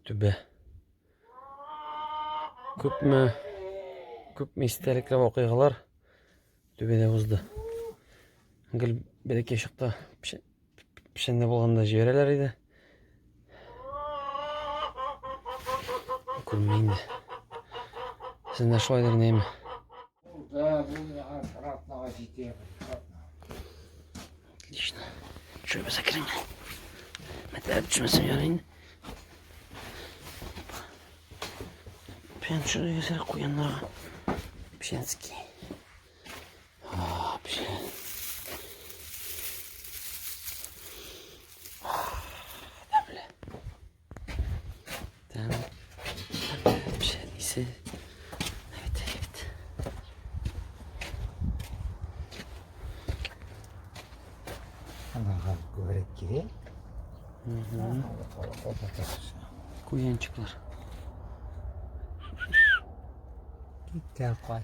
Төбе. Көпме истәлекле вакыйгалар төбедә узды. Гел бәләкәй чакта пешәндә булганда җибәрәләр иде. Күрмәй инде. Сездә шулайдыр нәме? Отлично. Шöyle sakırın. Metal düşmesin yarayın. Ben şuraya güzel koyanlara. Pişenski. Pişen. Böyle. Tamam. Pişen ise. Evet. Börek gibi. Kuyançıklar. Gel koy.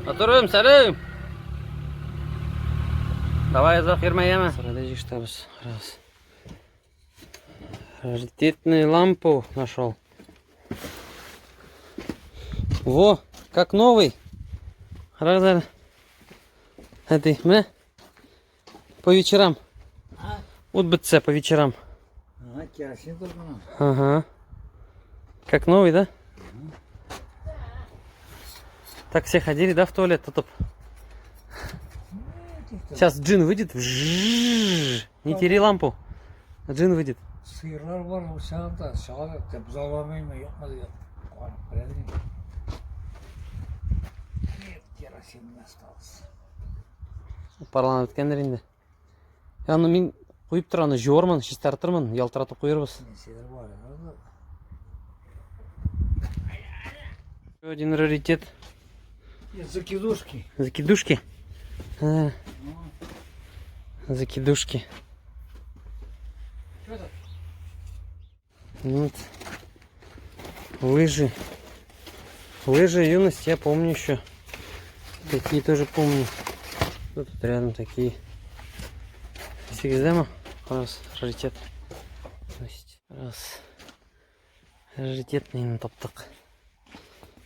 Oturum, salam. Давай, захирмаем. Сразу что раз. Раритетную лампу нашел. Во, как новый. Раза. Это мне по вечерам. Вот бытся по вечерам. Керосин только. Ага. Как новый, да? Так все ходили, да, в туалет? Тут. Сейчас джин выйдет. Не тери лампу. Джин выйдет. Sıyırlar var o sağda. Sağda. Tepzalamayın mı? Yapmadı ya. Керосин остался. Парланып өткендер енді. Яны мен қойып тұр, аны жуармын, шестартырмын, ялтыратып қойырбыз. Один раритет. Закидушки. Закидушки? Закидушки. Вот. Лыжи. Лыжи юности я помню еще. Такие тоже помню. Тут рядом такие. Сигздема. Раз. Раритет. Раз. Раритетный на топтық.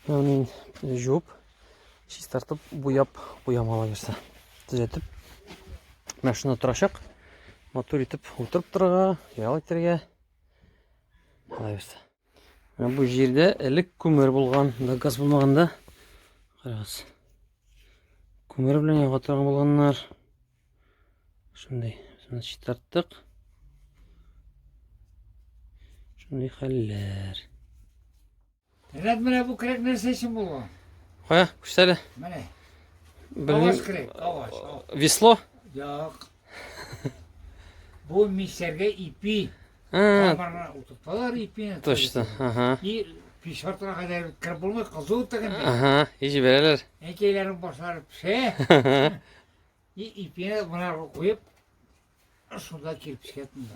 Оның жуып, шестартып, буямала берсе. Түзетіп, машина тұрашақ, мотор етіп, отырып тұрға, ялайтерге ала берсе. Бұл жерде әлік көмір болған, да газ болмағанда, қарағыз. Көмір білен яға тұрған болғанлар. Шындай, шестарттық. Шындай қалілер. Neden böyle bu kürek ne seçim bu? Қоя, күштәлі. Mene. Bilmiyorum. Avaş kürek, avaş. Весло? Yok. Bu mikserge ipi. А, Kamarına oturttular ipini. точно. Ага. И pişartına kadar kırpılma kazığı takın. Ага, и жіберелер. Ekeylerin başları pişe. İpini buna koyup şurada kirpişke etmiyor.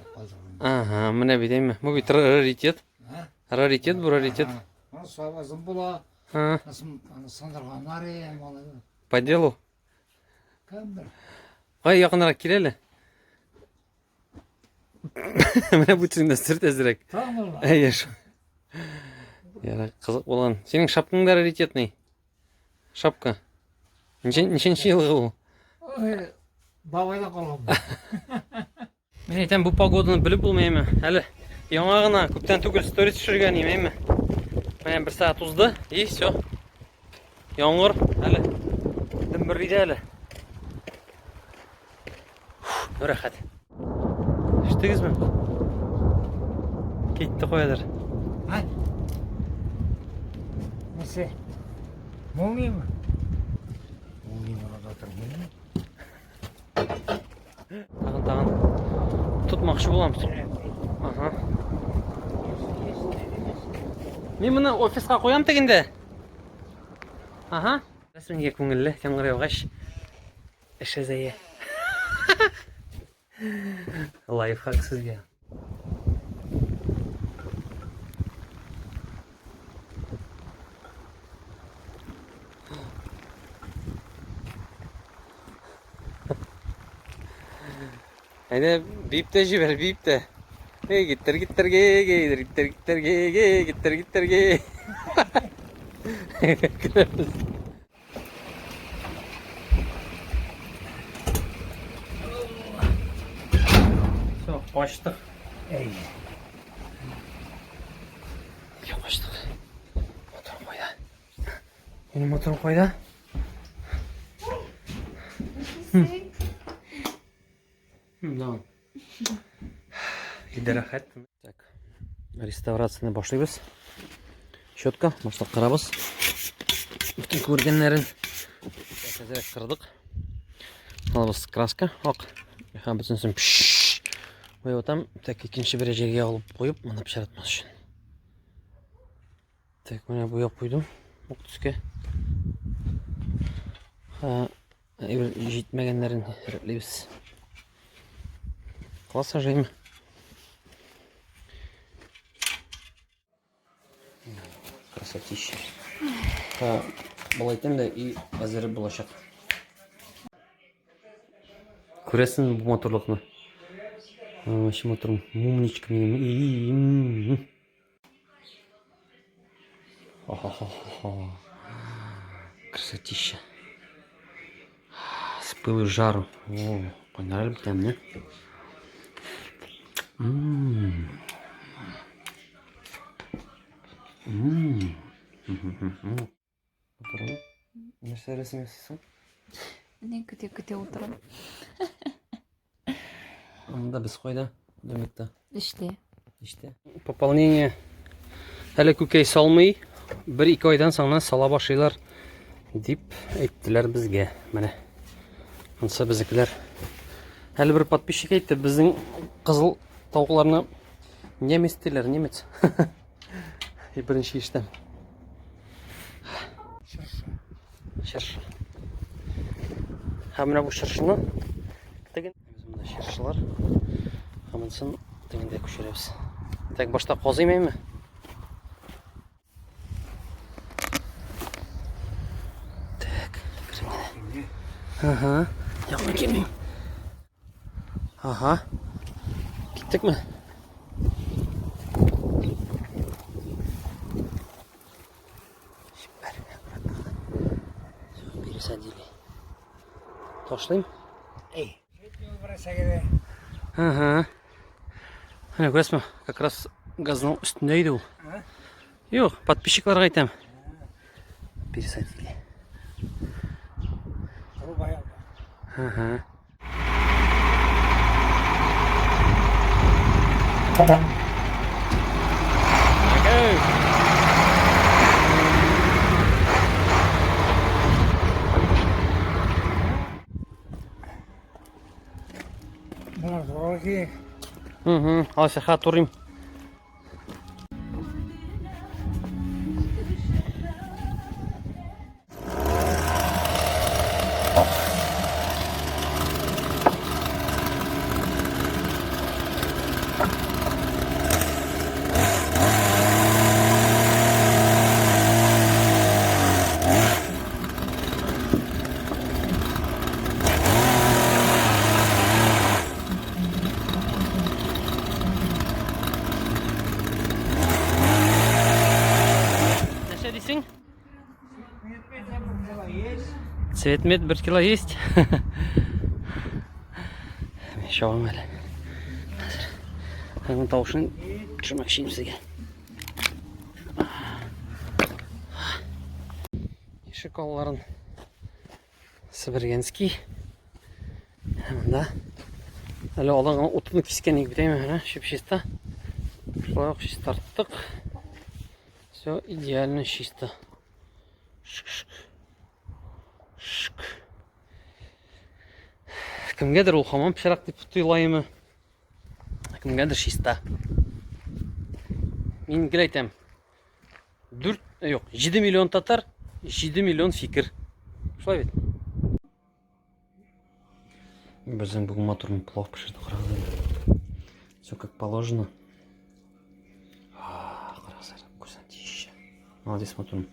Ага, міне бейдеймі. Бұл бейт раритет. Раритет, бұл раритет. Savazın bula. А, Nasıl sandırganlar ya. по делу. Kamdır. Ай, яқынырақ келелі. Міне бұл түсіңді сүр тезірек. Tamam. Әй, еш. Яра, қызық болған. Сенің шапкың да раритетный. Шапка. Нешенші жылғы бұл? Бабайда қалған. Мен айтам, бұл погоданы біліп болмаймы. Әлі яңа ғана көптен түгіл сторис түсірген емеймі. Мен 1 сағат ұзды, и все. Яңғыр, әлі. Дымбіррейді әлі. Рахат. Іштігіз бі? Кетті қоядыр. Neyse. Молния mı? Молния orada oturmuyor mu? Тағын. Тұтмақшы боламыз. Ага. Мен мұны офисқа қоям тегінде. Ага. Рәсімге көңілі, теңгірі оғаш. Іші зәйе. Лайфхак сізге. Haydi bip de jiber bip de. Gittir gittir ge gittir gittir gittir ge ge gittir gittir ge. Все, açtık. Ey. Yok açtık. Motoru koy da. Benim motoru koy da. Tamam. İyi rahat. Так. Реставрацияны башлайбыз. Щетка, башлап карабыз. Бүтін көргеннәрен әзерәк кырдык. Алабыз краска, ак. Һәм бүтүнсен пиш. Ой, отам так икенче бер җиргә алып куеп, моны пешеретмәс өчен. Так, менә буяп куйдым. Ук төскә. Җитмәгәннәрен рәтләйбез. Класс ажайм. Красотища. Балайтам да и әзер булачак. Күрәсең бу моторлыкны? Вообще моторым умничка минем. Ха-ха-ха. Красотища. С пылу и жару. О, понравилось там, не? Нәрсә рәсем ясыйсың? Не көтә утырам. Анда без кайда? Дәмәктә. Эштә. Пополнение әле күкәй салмый, 1-2 айдан соң сала башлыйлар дип әйттеләр безгә. Менә. Ансы безекеләр. Әле бер подписчик әйтте, безнең кызыл тавыкларны немец диләр, немец. И беренче иштәм. Шыршы. Һәм менә бу шыршыны теген бездә шыршылар. Һәммәсен тегендә күчерәбез. Так башта казыймыймы? Так, кирмәде. Ага. Якын килмим. Ага. Киттекме? Пересадили. Ташлыйм. Ey. Ага. Hani görsün, как раз газның üstündeydi ул. Yok, подписчикларга әйтәм. Пересадили. Ага. Bunlar zor ki. Al şaha turayım. Цветмет 1 кило есть. Еще вам әлі. Әңін таушын тұрмақ шейін сізге. Ешік алларын Сібіргенский. Әмінда. Әлі алаңға отыны кескен егбетеймі. Шеп-шеста. Шылайық шест арттық. Все идеально чисто. Шык-шык. Шык. Кімгедір ол хамам пішірақ деп тұтылайымы. Кімгедір шиста. Мен гел айтам. 7 миллион татар, 7 миллион фикір. Шылай бет. Біздің бүгін моторын плов пішірді қарағыдан. Все как положено. Қарағызар, көзін тиіші. Молодец моторым.